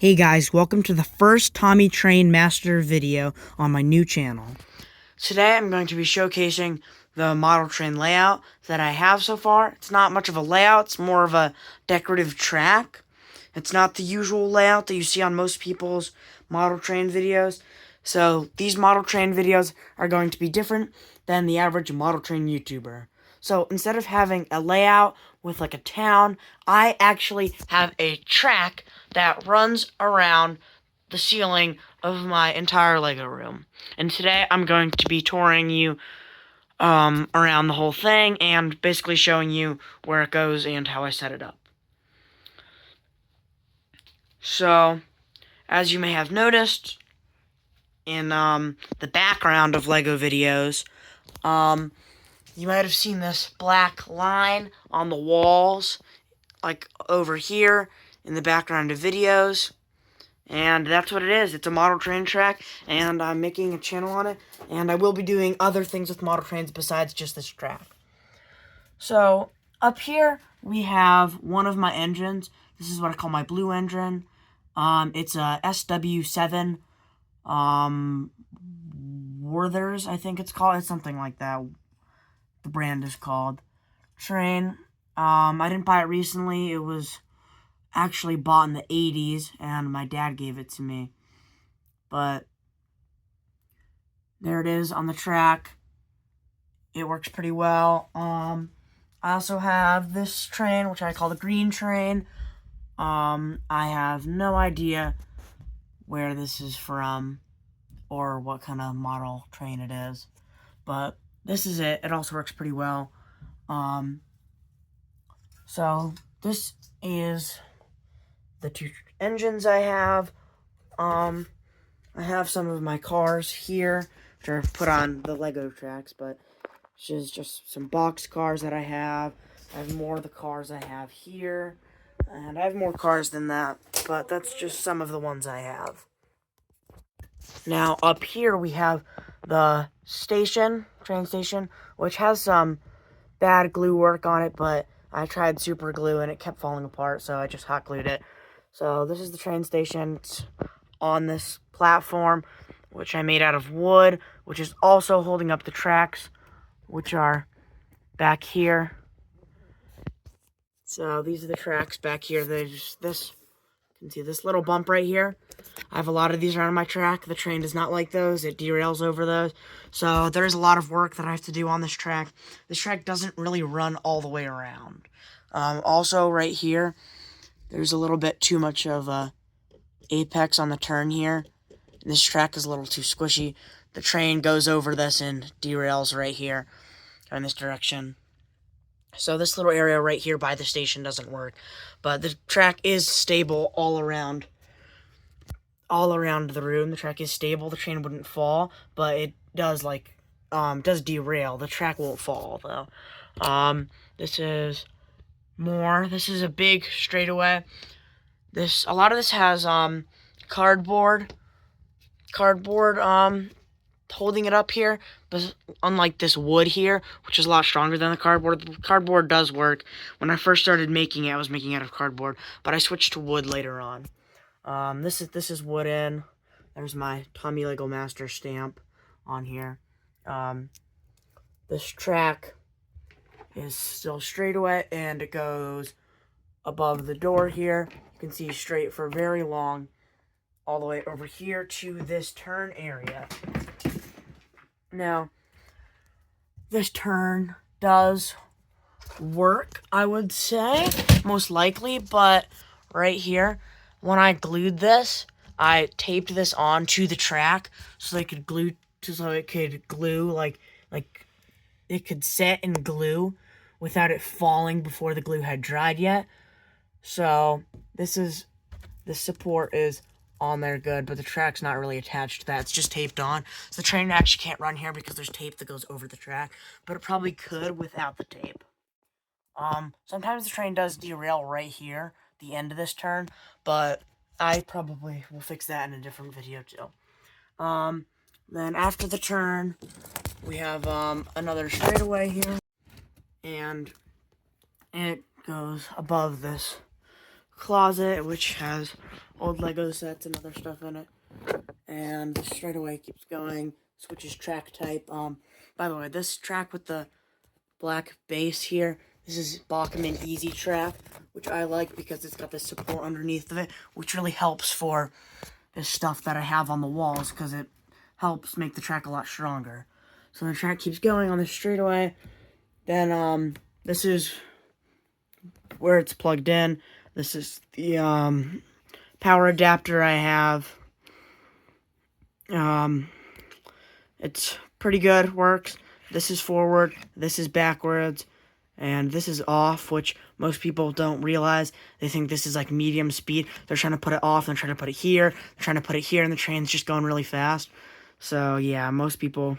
Hey guys, welcome to the first Tommytrainmaster video on my new channel. Today I'm going to be showcasing the model train layout that I have so far. It's not much of a layout, it's more of a decorative track. It's not the usual layout that you see on most people's model train videos. So these model train videos are going to be different than the average model train YouTuber. So instead of having a layout with like a town, I actually have a track that runs around the ceiling of my entire Lego room. And today I'm going to be touring you around the whole thing and basically showing you where it goes and how I set it up. So, as you may have noticed in the background of Lego videos, you might have seen this black line on the walls, like over here in the background of videos. And that's what it is. It's a model train track, and I'm making a channel on it, and I will be doing other things with model trains besides just this track. So, up here, we have one of my engines. This is what I call my blue engine. It's a SW7, Werther's, I think it's called. It's something like that. The brand is called. Train. I didn't buy it recently. It was actually bought in the 80s, and my dad gave it to me. But there it is on the track. It works pretty well. I also have this train, which I call the green train. I have no idea where this is from or what kind of model train it is, but this is it. It also works pretty well. So this is the two engines I have. I have some of my cars here, which are put on the Lego tracks, but this is just some box cars that I have. I have more of the cars I have here, and I have more cars than that, but that's just some of the ones I have. Now, up here we have the station, train station, which has some bad glue work on it, but I tried super glue and it kept falling apart, so I just hot glued it. So this is the train station. It's on this platform, which I made out of wood, which is also holding up the tracks, which are back here. So these are the tracks back here. There's this, you can see this little bump right here. I have a lot of these around my track. The train does not like those. It derails over those. So there's a lot of work that I have to do on this track. This track doesn't really run all the way around. Also right here, there's a little bit too much of a apex on the turn here. This track is a little too squishy. The train goes over this and derails right here in this direction. So this little area right here by the station doesn't work. But the track is stable all around the room. The track is stable. The train wouldn't fall, but it does does derail. The track won't fall though. This is more. This is a big straightaway. A lot of this has cardboard holding it up here, but unlike this wood here, which is a lot stronger than the cardboard does work. When I first started making it, I was making it out of cardboard, but I switched to wood later on. This is wooden. There's my Tommy Lego Master stamp on here. This track is still straightaway, and it goes above the door here. You can see straight for very long, all the way over here to this turn area. Now, this turn does work, I would say, most likely, but right here, when I glued this, I taped this onto the track so it could glue, like it could set and glue without it falling before the glue had dried yet. So this support is on there good, but the track's not really attached to that. It's just taped on. So the train actually can't run here because there's tape that goes over the track, but it probably could without the tape. Sometimes the train does derail right here, the end of this turn, but I probably will fix that in a different video too. Then after the turn, we have another straightaway here, and it goes above this closet, which has old Lego sets and other stuff in it. And the straightaway keeps going, switches track type. By the way, this track with the black base here, this is Bachman Easy Track, which I like because it's got the support underneath of it, which really helps for this stuff that I have on the walls because it helps make the track a lot stronger. So the track keeps going on the straightaway. Then this is where it's plugged in. This is the power adapter I have. It's pretty good, works. This is forward, this is backwards, and this is off, which most people don't realize. They think this is like medium speed. They're trying to put it off, and they're trying to put it here, they're trying to put it here, and the train's just going really fast. So yeah, most people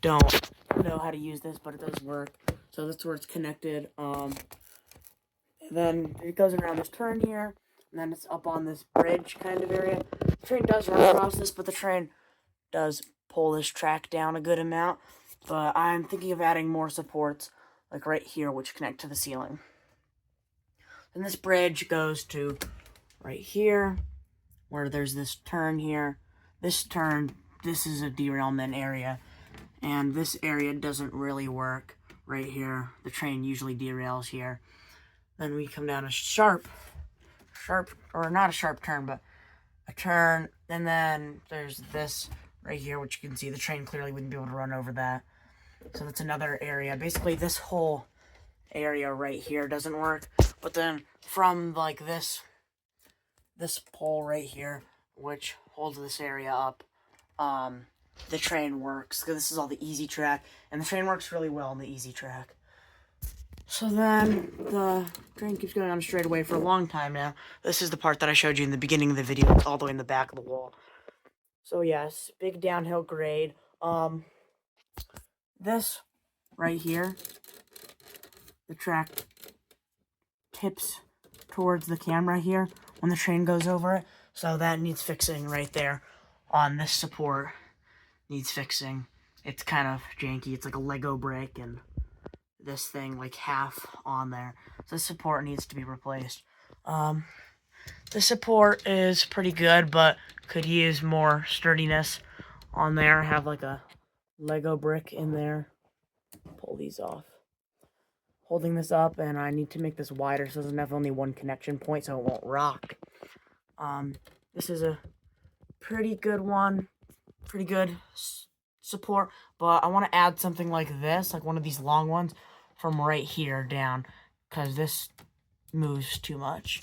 don't know how to use this, but it does work. So that's where it's connected. Then it goes around this turn here, and then it's up on this bridge kind of area. The train does run across this, but the train does pull this track down a good amount. But I'm thinking of adding more supports, like right here, which connect to the ceiling. Then this bridge goes to right here, where there's this turn here. This turn, this is a derailment area, and this area doesn't really work right here. The train usually derails here. Then we come down a sharp, or not a sharp turn, but a turn, and then there's this right here, which you can see the train clearly wouldn't be able to run over that. So that's another area. Basically, this whole area right here doesn't work. But then from like this pole right here, which holds this area up, the train works. Because this is all the easy track, and the train works really well on the easy track. So then the train keeps going on straight away for a long time now. This is the part that I showed you in the beginning of the video. It's all the way in the back of the wall. So yes, big downhill grade. This right here, the track tips towards the camera here when the train goes over it. So that needs fixing right there on this support. Needs fixing. It's kind of janky. It's like a Lego brick and this thing like half on there. So the support needs to be replaced. The support is pretty good, but could use more sturdiness on there. Have like a Lego brick in there. Pull these off. Holding this up, and I need to make this wider so it doesn't have only one connection point so it won't rock. This is a pretty good one. Pretty good support, but I want to add something like this, like one of these long ones from right here down, because this moves too much.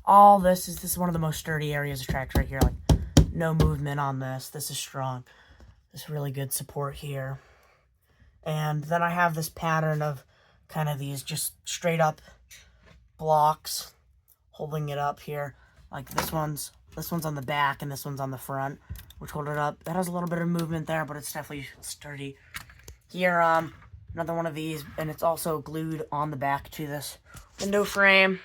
All this is one of the most sturdy areas of tracks right here. Like, no movement on this. This is strong. This really good support here. And then I have this pattern of kind of these just straight up blocks holding it up here. Like this one's on the back and this one's on the front, which hold it up. That has a little bit of movement there, but it's definitely sturdy. Here, another one of these, and it's also glued on the back to this window frame.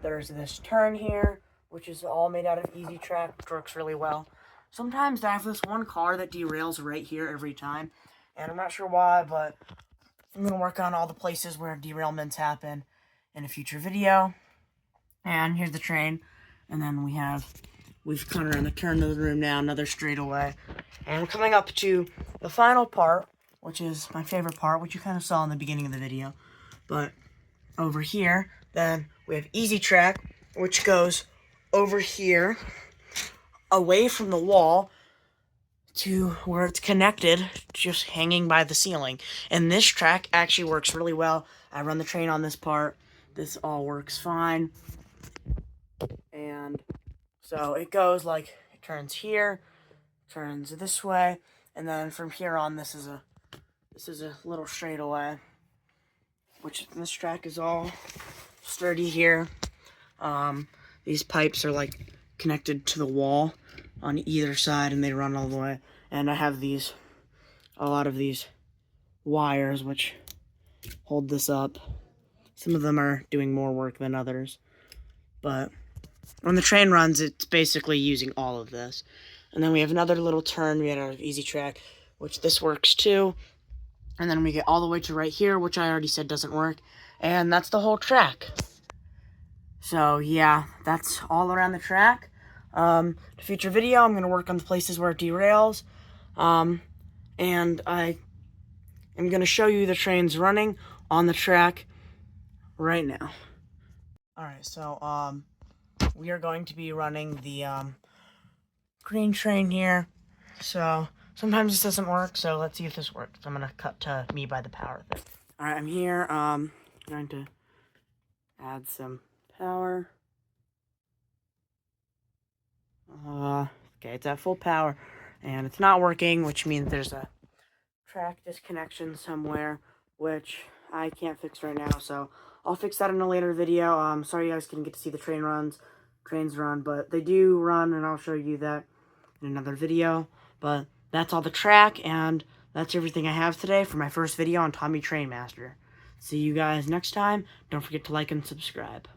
There's this turn here, which is all made out of easy track, which works really well. Sometimes I have this one car that derails right here every time, and I'm not sure why, but I'm going to work on all the places where derailments happen in a future video. And here's the train, and then we've come around the turn of the room now, another straightaway. And we're coming up to the final part, which is my favorite part, which you kind of saw in the beginning of the video. But over here, then we have easy track, which goes over here, away from the wall, to where it's connected, just hanging by the ceiling. And this track actually works really well. I run the train on this part. This all works fine. And so it goes like, it turns here, turns this way, and then from here on, this is a little straightaway, which this track is all sturdy here. These pipes are like connected to the wall on either side, and they run all the way. And I have a lot of these wires which hold this up. Some of them are doing more work than others, but when the train runs, it's basically using all of this. And then we have another little turn made out of easy track, which this works too. And then we get all the way to right here, which I already said doesn't work. And that's the whole track. So yeah, that's all around the track. The future video, I'm going to work on the places where it derails. And I am going to show you the trains running on the track right now. Alright, so we are going to be running the green train here. So sometimes this doesn't work, so let's see if this works. I'm going to cut to me by the power thing. Alright, I'm here, going to add some power. Okay, it's at full power, and it's not working, which means there's a track disconnection somewhere, which I can't fix right now, so I'll fix that in a later video. Sorry you guys couldn't get to see the trains run, but they do run, and I'll show you that in another video. But that's all the track, and that's everything I have today for my first video on Tommytrainmaster. See you guys next time. Don't forget to like and subscribe.